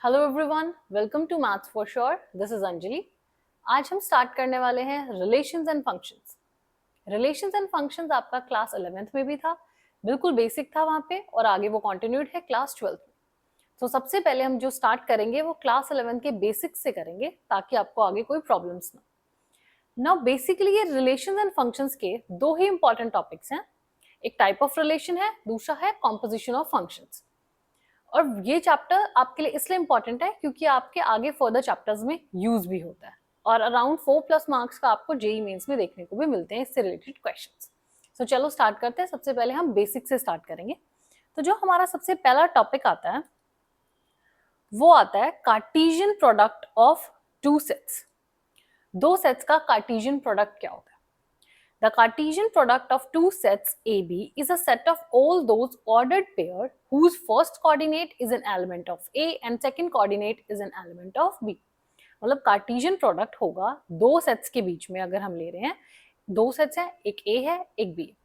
Hello everyone, welcome to maths for sure. This is Anjali. आज हम start करने वाले हैं relations and functions. Relations and functions आपका क्लास 11th में भी था, बिल्कुल बेसिक था वहां पे, और आगे वो कंटिन्यूड है क्लास 12th में। तो सबसे पहले हम जो स्टार्ट करेंगे वो क्लास 11th के बेसिक्स से करेंगे ताकि आपको आगे कोई प्रॉब्लम्स ना। नाउ बेसिकली ये रिलेशंस एंड फंक्शंस के दो ही इंपॉर्टेंट टॉपिक्स हैं। एक टाइप ऑफ रिलेशन है, दूसरा है कॉम्पोजिशन ऑफ फंक्शंस। और ये चैप्टर आपके लिए इसलिए इंपॉर्टेंट है क्योंकि आपके आगे फर्दर चैप्टर्स में यूज भी होता है, और अराउंड 4+ मार्क्स का आपको जेई मेंस में देखने को भी मिलते हैं इससे रिलेटेड क्वेश्चंस। सो चलो स्टार्ट करते हैं। सबसे पहले हम बेसिक से स्टार्ट करेंगे। तो जो हमारा सबसे पहला टॉपिक आता है वो आता है Cartesian product of two sets. दो सेट्स का कार्टेशियन प्रोडक्ट क्या होता है? The Cartesian product of two sets AB is a set of all those ordered pair whose first coordinate is an element of A and second coordinate is an element of B. मतलब Cartesian product होगा दो sets के बीच में। अगर हम ले रहे हैं, दो सेट्स हैं, एक A है एक B है,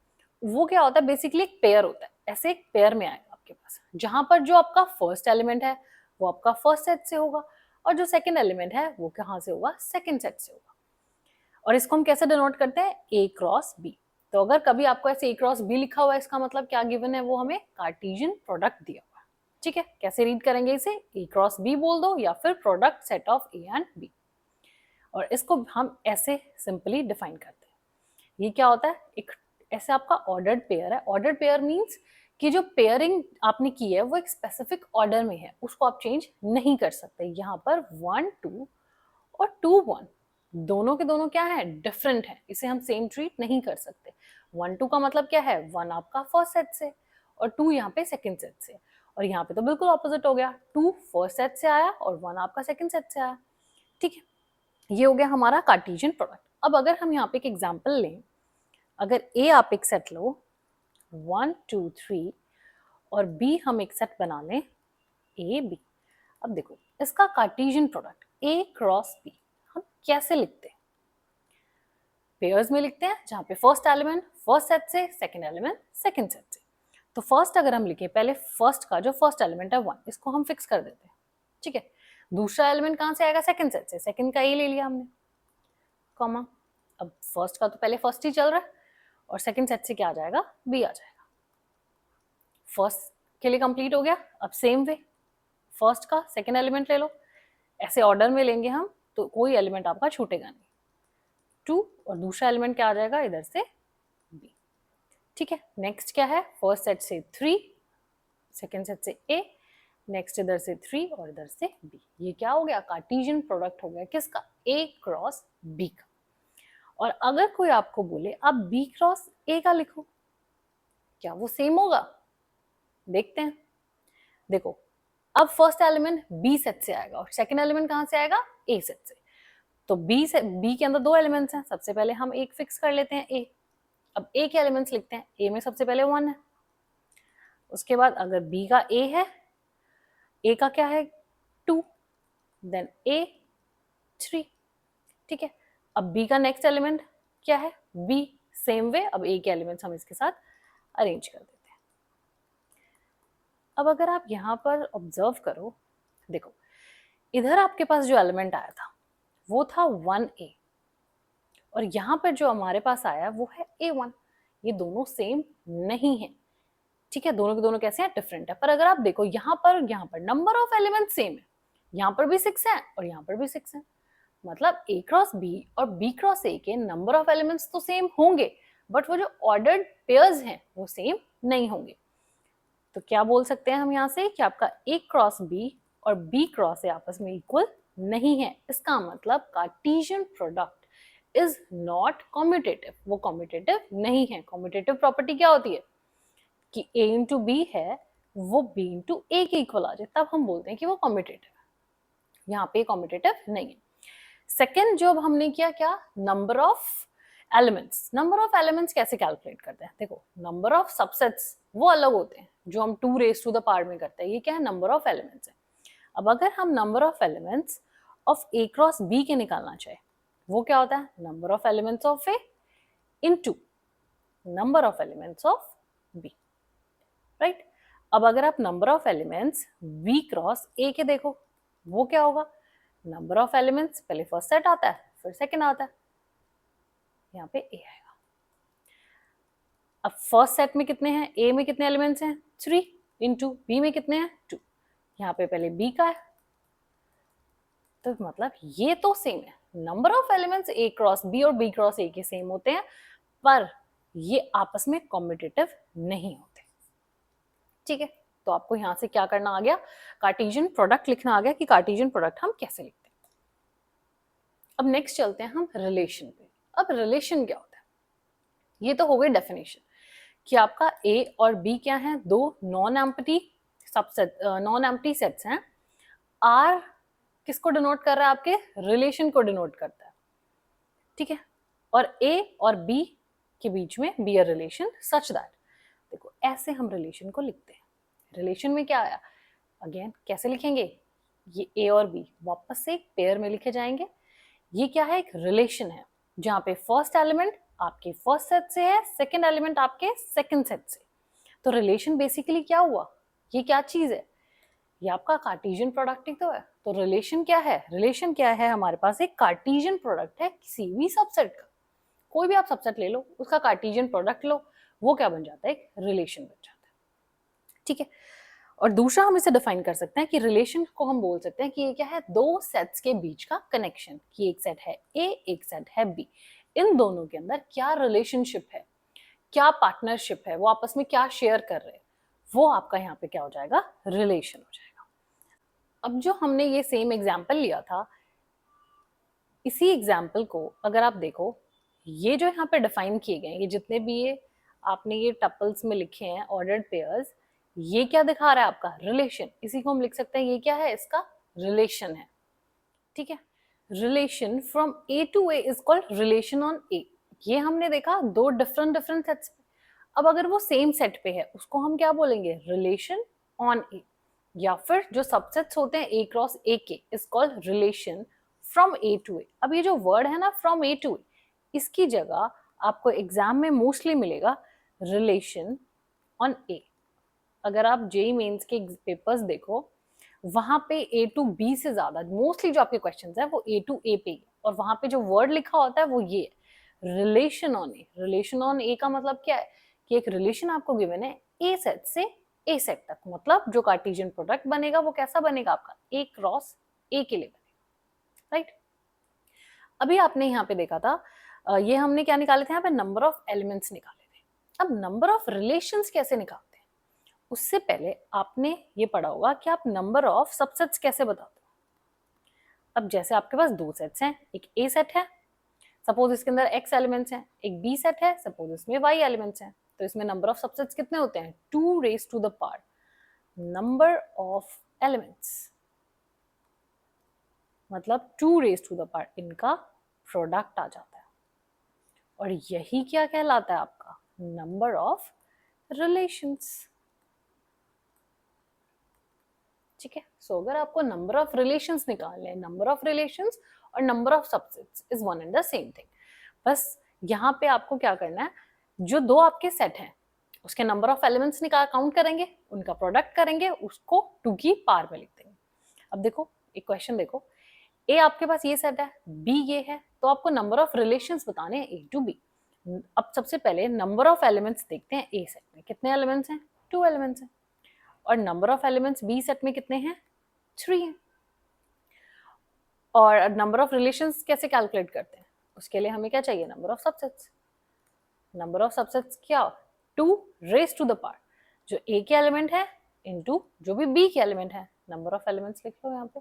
वो क्या होता है? बेसिकली एक पेयर होता है। ऐसे एक पेयर में आएगा आपके पास, जहां पर जो आपका फर्स्ट एलिमेंट है वो आपका फर्स्ट सेट से होगा, और जो सेकंड एलिमेंट है वो कहां से होगा? सेकंड सेट से होगा। और इसको हम कैसे डिनोट करते हैं? ए क्रॉस बी। तो अगर कभी आपको ऐसे ए क्रॉस बी लिखा हुआ है, इसका मतलब क्या गिवन है? वो हमें कार्टेशियन प्रोडक्ट दिया हुआ है। ठीक है, कैसे रीड करेंगे इसे? ए क्रॉस बी बोल दो या फिर product set of A and B. और इसको हम ऐसे सिंपली डिफाइन करते हैं। ये क्या होता है? एक ऐसे आपका ऑर्डर्ड पेयर है। ऑर्डर्ड पेयर मींस कि जो पेयरिंग आपने की है वो एक स्पेसिफिक ऑर्डर में है, उसको आप चेंज नहीं कर सकते। यहाँ पर 1 2 और 2 1 दोनों के दोनों क्या है? डिफरेंट है, इसे हम सेम ट्रीट नहीं कर सकते। 1 2 का मतलब क्या है? 1 आपका फर्स्ट सेट से और 2 यहाँ पे सेकंड सेट से, और यहाँ पे तो बिल्कुल ऑपोजिट हो गया। 2 फर्स्ट सेट से आया और 1 आपका सेकंड सेट से आया। ठीक है, ये हो गया हमारा कार्टेशियन प्रोडक्ट। अब अगर हम यहाँ पे एक एग्जाम्पल लें, अगर ए आप एक सेट लो 1 2 3 और बी हम एक सेट बना लें ए बी। अब देखो इसका Cartesian product A cross B हम कैसे लिखते हैं? पेयर्स में लिखते हैं, जहां पे फर्स्ट एलिमेंट फर्स्ट सेट से, सेकंड एलिमेंट सेकंड सेट से। तो फर्स्ट अगर हम लिखें, पहले फर्स्ट का जो फर्स्ट एलिमेंट है 1, इसको हम फिक्स कर देते हैं। ठीक है, दूसरा एलिमेंट कहां से आएगा? सेकंड सेट से। सेकंड का ए ले लिया हमने, कॉमा। अब फर्स्ट का तो पहले फर्स्ट ही चल रहा है, और सेकंड सेट से क्या आ जाएगा? बी आ जाएगा। फर्स्ट के लिए कंप्लीट हो गया। अब सेम वे फर्स्ट का सेकंड एलिमेंट ले लो, ऐसे ऑर्डर में लेंगे हम तो कोई एलिमेंट आपका छूटेगा नहीं। 2 और दूसरा एलिमेंट क्या आ जाएगा? इधर से बी। ठीक है, नेक्स्ट क्या है? फर्स्ट सेट से 3, सेकंड सेट से ए, नेक्स्ट इधर से 3 और इधर से बी। ये क्या हो गया? कार्टेशियन प्रोडक्ट हो गया किसका? ए क्रॉस बी का। और अगर कोई आपको बोले आप बी क्रॉस ए का लिखो, क्या वो सेम होगा? देखते हैं। देखो अब फर्स्ट एलिमेंट बी सेट से आएगा और सेकंड एलिमेंट कहां से आएगा? ए सेट से। तो बी से बी के अंदर दो एलिमेंट्स हैं, सबसे पहले हम एक फिक्स कर लेते हैं ए। अब ए के एलिमेंट्स लिखते हैं, ए में सबसे पहले 1 है, उसके बाद अगर बी का ए है, ए का क्या है? 2, देन ए 3। ठीक है, अब बी का नेक्स्ट एलिमेंट क्या है? बी। सेम वे अब ए के एलिमेंट्स हम इसके साथ अरेंज कर देते हैं। अब अगर आप यहाँ पर ऑब्जर्व करो, देखो इधर आपके पास जो एलिमेंट आया था वो था 1a, और यहाँ पर जो हमारे पास आया वो है a1। ये दोनों सेम नहीं है। ठीक है, दोनों के दोनों कैसे हैं? डिफरेंट है। पर अगर आप देखो यहाँ पर नंबर ऑफ एलिमेंट सेम है, यहाँ पर भी 6 है और यहाँ पर भी 6 है। मतलब a क्रॉस b और b क्रॉस a के नंबर ऑफ एलिमेंट्स तो सेम होंगे, बट वो जो ऑर्डर्ड पेयर्स हैं वो सेम नहीं होंगे। तो क्या बोल सकते हैं हम यहाँ से कि आपका a क्रॉस b और b क्रॉस a आपस में इक्वल नहीं है। इसका मतलब Cartesian product is not commutative, वो कॉम्यूटेटिव नहीं है। कॉम्यूटेटिव प्रॉपर्टी क्या होती है? कि a इंटू बी है वो b इंटू ए के इक्वल आ जाए, तब हम बोलते हैं कि वो कॉम्यूटेटिव है। यहाँ पे कॉम्यूटेटिव नहीं है। सेकेंड जो अब हमने किया, क्या? Number of elements. Number of elements कैसे कैलकुलेट करते हैं? देखो नंबर ऑफ सबसेट्स वो अलग होते हैं, जो हम 2 रेज टू द पावर में करते हैं। ये क्या है? नंबर ऑफ एलिमेंट्स है। अब अगर हम number of elements of A cross B के निकालना चाहे, वो क्या होता है? Number of elements of A into number of elements of B, right? अब अगर आप number of elements B cross A के देखो, वो क्या होगा, नंबर ऑफ एलिमेंट्स, पहले फर्स्ट सेट आता है फिर सेकंड आता है, यहाँ पे ए आएगा। अब फर्स्ट सेट में कितने हैं, ए में कितने एलिमेंट्स हैं 3 इंटू बी में कितने हैं 2, यहाँ पे पहले बी का है, तो मतलब ये तो सेम है, number of elements A cross B और बी क्रॉस ए के सेम होते हैं, पर ये आपस में कॉम्पिटिटिव नहीं होते। ठीक है, तो आपको यहां से क्या करना आ गया, कार्टेशियन प्रोडक्ट लिखना आ गया कि कार्टेशियन प्रोडक्ट हम कैसे लिखते हैं। अब नेक्स्ट चलते हैं हम रिलेशन पे। अब रिलेशन क्या होता है, ये तो हो गई डेफिनेशन कि आपका ए और बी क्या है, दो non empty subset, non empty sets हैं। आर किसको डिनोट कर रहा है, आपके रिलेशन को डिनोट करता है। ठीक है, और ए और बी के बीच में be a relation such that, देखो ऐसे हम रिलेशन को लिखते हैं। रिलेशन में क्या आया, अगेन कैसे लिखेंगे, ये ए और बी वापस से एक पेयर में लिखे जाएंगे। ये क्या है, एक रिलेशन है जहां पे फर्स्ट एलिमेंट आपके फर्स्ट सेट से है, सेकंड एलिमेंट आपके सेकंड सेट से। तो रिलेशन बेसिकली क्या हुआ, ये क्या चीज है, ये आपका कार्टेशियन प्रोडक्ट ही तो है। तो रिलेशन क्या है, रिलेशन क्या है, हमारे पास एक कार्टेशियन प्रोडक्ट है किसी भी सबसेट का, कोई भी आप सबसेट ले लो उसका कार्टेशियन प्रोडक्ट लो, वो क्या बन जाता है, एक रिलेशन बन जाता है। ठीक है, और दूसरा हम इसे डिफाइन कर सकते हैं कि रिलेशन को हम बोल सकते हैं कि ये क्या है, दो सेट्स के बीच का कनेक्शन, कि एक सेट है ए एक सेट है बी, इन दोनों के अंदर क्या रिलेशनशिप है, क्या पार्टनरशिप है, वो आपस में क्या शेयर कर रहे हैं, वो आपका यहाँ पे क्या हो जाएगा, रिलेशन हो जाएगा। अब जो हमने ये सेम एग्जाम्पल लिया था, इसी एग्जाम्पल को अगर आप देखो, ये जो यहाँ पे डिफाइन किए गए ये जितने भी ये आपने ये टपल्स में लिखे हैं ऑर्डर्ड पेयर्स, ये क्या दिखा रहा है, आपका रिलेशन। इसी को हम लिख सकते हैं ये क्या है, इसका रिलेशन है। ठीक है, relation from A to A is called relation on A. ये हमने देखा दो डिफरेंट डिफरेंट सेट्स पे। अब अगर वो सेम सेट पे है उसको हम क्या बोलेंगे, रिलेशन ऑन ए, या फिर जो सबसेट्स होते हैं ए क्रॉस ए के is called relation from A to A. अब ये जो वर्ड है ना फ्रॉम ए टू ए, इसकी जगह आपको एग्जाम में मोस्टली मिलेगा रिलेशन ऑन ए। अगर आप जेई मेंस के पेपर्स देखो, वहां पे ए टू बी से ज्यादा मोस्टली जो आपके क्वेश्चंस है वो ए टू ए पे, और वहां पे जो वर्ड लिखा होता है वो ये relation on A. Relation on A का मतलब क्या है कि एक रिलेशन आपको गिवन है ए सेट से ए सेट तक, मतलब जो कार्टेशियन प्रोडक्ट बनेगा वो कैसा बनेगा, आपका ए क्रॉस ए के लिए बनेगा। राइट, अभी आपने यहाँ पे देखा था, ये हमने क्या निकाले थे यहाँ पे, नंबर ऑफ एलिमेंट्स निकाले थे। अब नंबर ऑफ रिलेशंस कैसे निकालते हैं, उससे पहले आपने ये पढ़ा होगा कि आप नंबर ऑफ सबसेट्स कैसे बताते हो। अब जैसे आपके पास दो सेट्स हैं, एक ए सेट है, सपोज इसके अंदर x एलिमेंट्स हैं, एक b सेट है, सपोज इसमें y एलिमेंट्स हैं, तो इसमें नंबर ऑफ सबसेट्स कितने होते हैं, 2 raise to the power number of elements, मतलब 2 रेज टू द पावर इनका प्रोडक्ट आ जाता है, और यही क्या कहलाता है आपका, नंबर ऑफ रिलेशंस। ठीक है, सो अगर आपको नंबर ऑफ रिलेशंस निकालने हैं, नंबर ऑफ रिलेशंस और number of subsets is one and the same thing. बस यहाँ पे आपको क्या करना है, जो दो आपके सेट हैं उसके नंबर ऑफ एलिमेंट्स निकाल काउंट करेंगे, उनका प्रोडक्ट करेंगे, उसको 2 की पावर में लिख देंगे। अब देखो एक क्वेश्चन देखो, ए आपके पास ये सेट है, बी ये है, तो आपको नंबर ऑफ रिलेशंस बताने हैं ए टू बी। अब सबसे पहले नंबर ऑफ एलिमेंट्स देखते हैं, ए सेट में कितने एलिमेंट्स हैं, 2 एलिमेंट्स हैं, और number of elements B set में कितने हैं, 3 हैं। और नंबर ऑफ रिलेशंस कैसे कैलकुलेट करते हैं, उसके लिए हमें क्या चाहिए, number of subsets. Number of subsets क्या, 2 रेज टू द पावर जो ए के एलिमेंट है इनटू जो भी बी के एलिमेंट है। नंबर ऑफ एलिमेंट्स लिख लो यहाँ पे,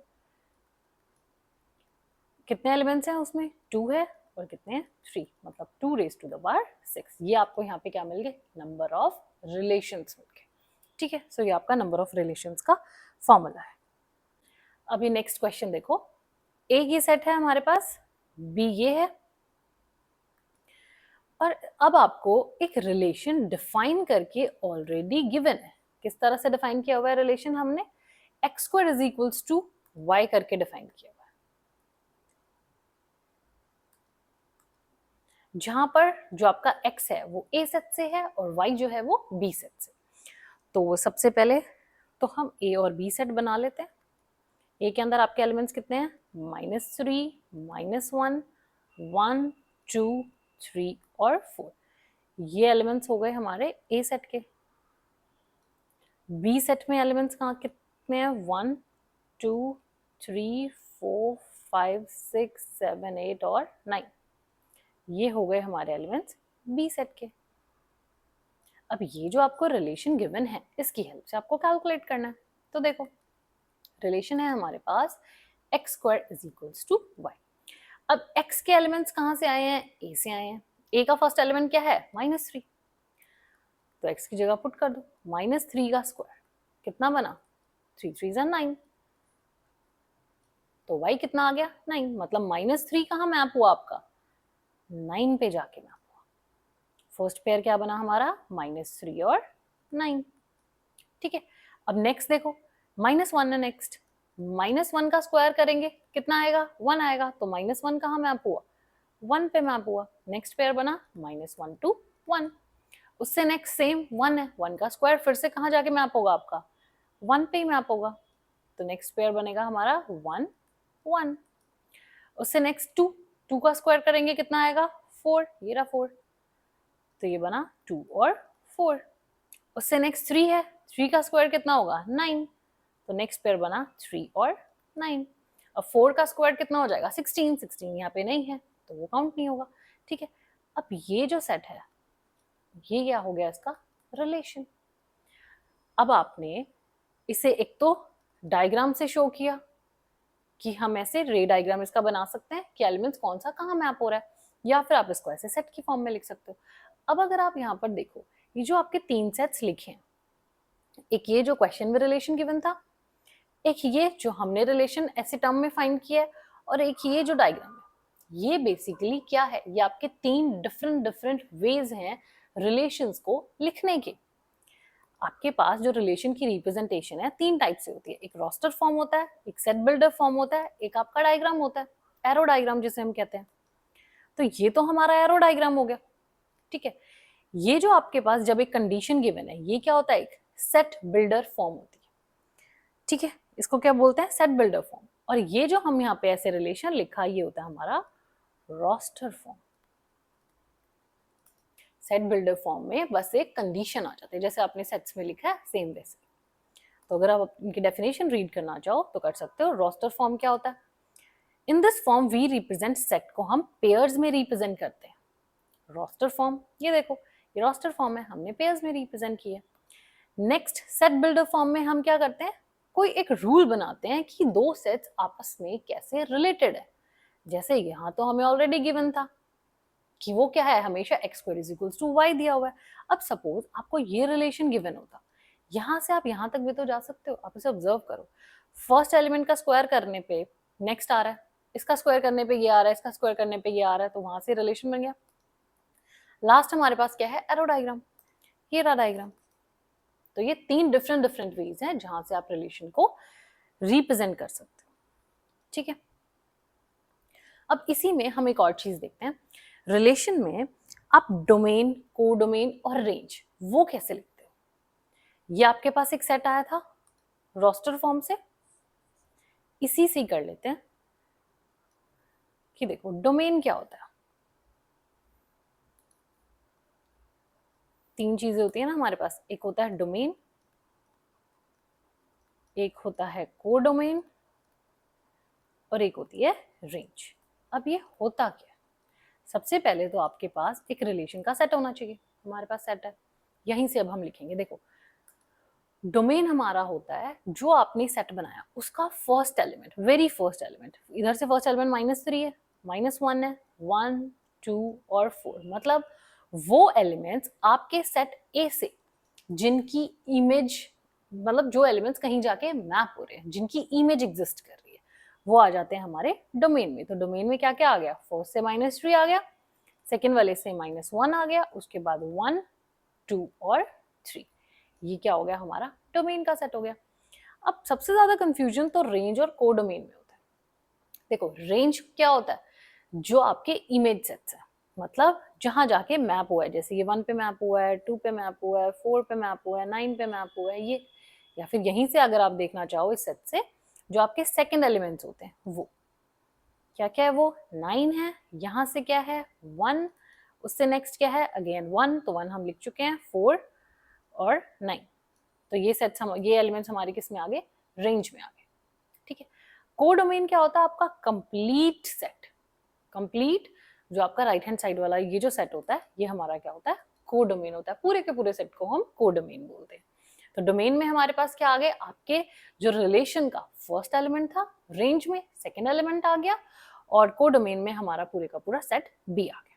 कितने एलिमेंट्स हैं उसमें, 2 है, और कितने हैं, 3, मतलब 2 रेज टू द पावर 6। ये आपको यहाँ पे क्या मिल गए, नंबर ऑफ रिलेशंस मिल गए। ठीक है, सो ये आपका नंबर ऑफ रिलेशंस का फॉर्मूला है। अभी नेक्स्ट क्वेश्चन देखो, ए ये सेट है हमारे पास, बी ये है, और अब आपको एक रिलेशन डिफाइन करके ऑलरेडी गिवन है। किस तरह से डिफाइन किया हुआ है रिलेशन, हमने X square is equals to Y करके डिफाइन किया हुआ है, जहां पर जो आपका x है वो a सेट से है और y जो है वो b सेट से। तो सबसे पहले तो हम a और b सेट बना लेते हैं। ए के अंदर आपके एलिमेंट्स कितने हैं? -3, -1, 1, 2, 3 और 4। ये एलिमेंट्स हो गए हमारे ए सेट के। बी सेट में एलिमेंट्स कहाँ कितने हैं? 1, 2, 3, 4, 5, 6, 7, 8 और 9। ये हो गए हमारे एलिमेंट्स बी सेट के। अब ये जो आपको रिलेशन गिवन है, इसकी हेल्प से आपको कैलकुलेट करना है। तो देखो, रिलेशन है हमारे पास x² = y। अब x के एलिमेंट्स कहाँ से आए हैं? a से आए हैं। a का फर्स्ट एलिमेंट क्या है? -3। तो x की जगह पुट कर दो, -3 का स्क्वायर कितना बना? 3 3 = 9। तो y कितना आ गया? 9। मतलब -3 कहाँ मैप हुआ आपका? 9 पे जाके मैप हुआ। फर्स्ट पेयर क्या बना हमारा? -3 और 9। ठीक है, अब नेक्स्ट देखो, -1 है नेक्स्ट। -1 का स्क्वायर करेंगे कितना आएगा? 1 आएगा। तो -1 कहाँ मैप हुआ? 1 पे मैप हुआ। नेक्स्ट पेयर बना -1 to 1। उससे नेक्स्ट सेम 1 है, 1 का स्क्वायर फिर से कहाँ जाके मैप होगा आपका? 1 पे ही मैप होगा। तो नेक्स्ट पेयर बनेगा हमारा 1 1। उससे नेक्स्ट 2, 2 का स्क्वायर करेंगे कितना आएगा? 4। ये रहा 4। तो ये बना 2 और 4। उससे नेक्स्ट 3 है, 3 का स्क्वायर कितना होगा? 9। तो नेक्स्ट पेयर बना 3 और 9। अब 4 का स्क्वायर कितना हो जाएगा? 16। 16 यहाँ पे नहीं है तो वो काउंट नहीं होगा। ठीक है, अब ये जो सेट है, ये क्या हो गया इसका? रिलेशन। अब आपने इसे एक तो डायग्राम से शो किया कि हम ऐसे रे डायग्राम इसका बना सकते हैं कि एलिमेंट्स कौन सा कहाँ मैप हो रहा है, या फिर आप इसको ऐसे सेट की फॉर्म में लिख सकते हो। अब अगर आप यहाँ पर देखो, ये जो आपके 3 सेट्स लिखे हैं, एक ये जो क्वेश्चन में रिलेशन गिवन था, एक ये जो हमने रिलेशन ऐसे टर्म में फाइंड किया है, और एक ये जो डायग्राम है, ये बेसिकली क्या है? ये आपके 3 डिफरेंट वेज हैं रिलेशंस को लिखने के। आपके पास जो रिलेशन की रिप्रेजेंटेशन है 3 टाइप से होती है। एक रोस्टर फॉर्म होता है, एक सेट बिल्डर फॉर्म होता है, एक आपका डायग्राम होता है, एरो डायग्राम जिसे हम कहते हैं। तो ये तो हमारा एरो डायग्राम हो गया। ठीक है, ये जो आपके पास जब एक कंडीशन गिवन है, ये क्या होता है? एक सेट बिल्डर फॉर्म होती है। ठीक है, इसको क्या बोलते हैं? Set builder form. और ये जो हम यहाँ पे ऐसे रिलेशन लिखा, ये होता है हमारा roster form. Set builder form में बस एक कंडीशन आ जाती है, जैसे आपने सेट्स में लिखा है सेम वैसे। तो अगर आप इनकी डेफिनेशन रीड करना चाहो तो कर सकते हो। रोस्टर फॉर्म क्या होता है? In this form we represent set को हम पेयर्स में रिप्रेजेंट करते हैं। रोस्टर फॉर्म, ये देखो, ये रोस्टर फॉर्म है, हमने पेयर्स में रिप्रेजेंट किया। नेक्स्ट, सेट बिल्डर फॉर्म में हम क्या करते हैं? कोई एक रूल बनाते हैं कि दो सेट्स आपस में कैसे रिलेटेड है। जैसे यहाँ तो हमें ऑलरेडी गिवन था कि वो क्या है? हमेशा x² = y दिया हुआ है। अब सपोज आपको ये रिलेशन गिवन होता, यहाँ से आप यहाँ तक भी तो जा सकते हो। आप इसे ऑब्जर्व करो, फर्स्ट एलिमेंट का स्क्वायर करने पे नेक्स्ट आ रहा है, इसका स्क्वायर करने पे ये आ रहा है, इसका स्क्वायर करने पे ये आ रहा है, तो वहां से रिलेशन बन गया। लास्ट हमारे पास क्या है? Arrow diagram. ये रहा डायग्राम। तो ये 3 डिफरेंट वेज हैं जहां से आप रिलेशन को रिप्रेजेंट कर सकते हो। ठीक है, अब इसी में हम एक और चीज देखते हैं। रिलेशन में आप डोमेन, कोडोमेन और रेंज वो कैसे लिखते हो? ये आपके पास एक सेट आया था रोस्टर फॉर्म से, इसी से कर लेते हैं कि देखो डोमेन क्या होता है। 3 चीजें होती है ना हमारे पास, एक होता है डोमेन, एक होता है कोडोमेन और एक होती है रेंज। अब ये होता क्या है? सबसे पहले तो आपके पास एक रिलेशन का सेट होना चाहिए। हमारे पास सेट है, यहीं से अब हम लिखेंगे। देखो, डोमेन हमारा होता है जो आपने सेट बनाया उसका first element, very first element. इधर से फर्स्ट एलिमेंट -3 है, -1 है, 1 2 और 4। मतलब वो एलिमेंट्स आपके सेट ए से जिनकी इमेज, मतलब जो एलिमेंट्स कहीं जाके मैप हो रहे हैं, जिनकी इमेज एग्जिस्ट कर रही है, वो आ जाते हैं हमारे डोमेन में। तो डोमेन में क्या क्या आ गया? फर्स्ट से -3 आ गया, सेकेंड वाले से -1 आ गया, उसके बाद 1 2 और 3। ये क्या हो गया? हमारा डोमेन का सेट हो गया। अब सबसे ज्यादा कंफ्यूजन तो रेंज और कोडोमेन में होता है। देखो, रेंज क्या होता है? जो आपके इमेज सेट्स है, मतलब जहां जाके मैप हुआ है, जैसे ये 1 पे मैप हुआ है, 2 पे मैप हुआ है, 4 पे मैप हुआ है, 9 पे मैप हुआ है, ये। या फिर यहीं से अगर आप देखना चाहो इस सेट से जो आपके सेकंड एलिमेंट्स होते हैं वो क्या क्या है, वो 9 है, यहाँ से क्या है 1, उससे नेक्स्ट क्या है अगेन 1, तो 1 हम लिख चुके हैं, 4 और 9। तो ये सेट्स ये एलिमेंट्स हमारे किस में आ गए, रेंज में आ गए। ठीक है, कोडोमेन क्या होता है आपका, कंप्लीट सेट। कंप्लीट जो आपका राइट हैंड साइड वाला ये जो सेट होता है ये हमारा क्या होता है, कोडोमेन होता है। पूरे के पूरे सेट को हम कोडोमेन बोलते हैं। तो डोमेन में हमारे पास क्या आ गए, आपके जो रिलेशन का फर्स्ट एलिमेंट था, रेंज में सेकेंड एलिमेंट आ गया, और कोडोमेन में हमारा पूरे का पूरा सेट भी आ गया।